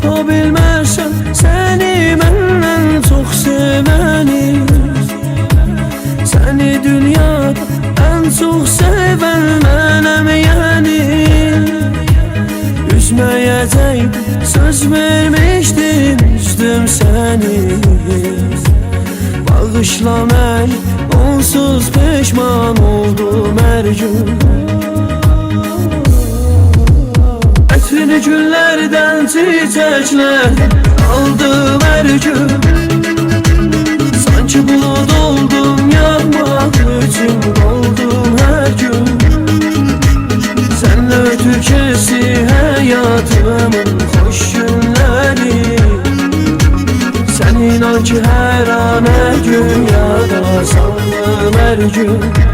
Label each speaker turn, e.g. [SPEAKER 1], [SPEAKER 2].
[SPEAKER 1] tapa bilməsən səni məndən çox sevəni. Səni dünyada ən çox sevən mənəm yəni. Üzməyəcəkdim, söz vermişdim, üzdüm səni. Bağışla məni, onsuz peşman oldum hər gün. Ətrini güllərdən çiçəklər aldım hər gün. Sanki bulud oldum, yağmaq üçün oldum hər gün. Sənlə ötür keçdi həyatımın xoş günləri. Sən inan ki hər an hər gün yada saldım hər gün.